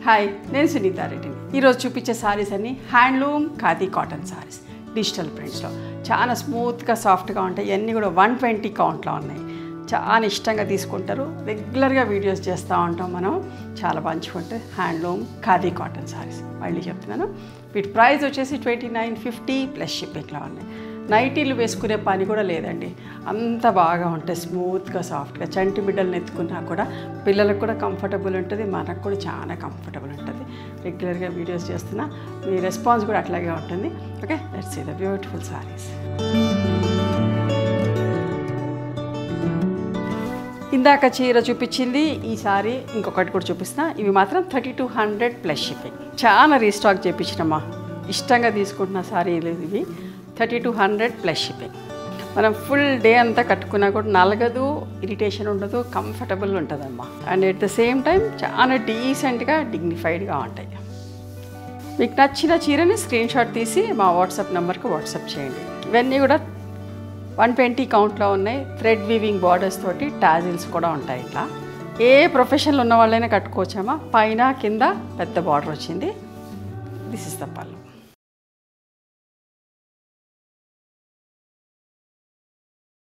Hi, నేను సునీత రెడ్డిని. ఈరోజు చూపించే సారీస్ అన్ని handloom khadi cotton saris digital ప్రింట్స్లో చాలా స్మూత్గా సాఫ్ట్గా ఉంటాయి. ఇవన్నీ కూడా 120 కౌంట్లో ఉన్నాయి. చాలా ఇష్టంగా తీసుకుంటారు. రెగ్యులర్గా వీడియోస్ చేస్తూ ఉంటాం మనం. చాలా మంచిగా హ్యాండ్లూమ్ ఖాదీ కాటన్ సారీస్. మళ్ళీ చెప్తున్నాను, వీటి ప్రైస్ వచ్చేసి 2950 ప్లస్ షిప్పింగ్లో ఉన్నాయి. నైటీలు వేసుకునే పని కూడా లేదండి, అంత బాగా ఉంటాయి. స్మూత్గా సాఫ్ట్గా చంటి బిడ్డలను ఎత్తుకున్నా కూడా పిల్లలకు కూడా కంఫర్టబుల్ ఉంటుంది, మనకు కూడా చాలా కంఫర్టబుల్ ఉంటుంది. రెగ్యులర్గా వీడియోస్ చేస్తున్నా, మీ రెస్పాన్స్ కూడా అట్లాగే ఉంటుంది. Okay, let's see the beautiful saris. ఇందాక చీర చూపించింది, ఈ సారీ ఇంకొకటి కూడా చూపిస్తున్నా. ఇవి మాత్రం 3200 ప్లస్ షిప్పింగ్. చాలా రీస్టాక్ చేయించినమ్మా, ఇష్టంగా తీసుకుంటున్న సారీలు ఇవి. 3200 ప్లస్ షిప్పింగ్. మనం ఫుల్ డే అంతా కట్టుకున్నా కూడా నలగదు, ఇరిటేషన్ ఉండదు, కంఫర్టబుల్ ఉంటుందమ్మా. And at the same time చాలా డీసెంట్గా డిగ్నిఫైడ్గా ఉంటాయి. మీకు నచ్చిన చీరని స్క్రీన్ షాట్ తీసి మా వాట్సాప్ నెంబర్కి వాట్సాప్ చేయండి. ఇవన్నీ కూడా 120 కౌంట్లో ఉన్నాయి. థ్రెడ్ వీవింగ్ బార్డర్స్ తోటి టాజిల్స్ కూడా ఉంటాయి. ఇట్లా ఏ ప్రొఫెషన్లో ఉన్న వాళ్ళైనా కట్టుకోవచ్చామా. పైన కింద పెద్ద బార్డర్ వచ్చింది. దిస్ ఇస్ ద పళ్ళు.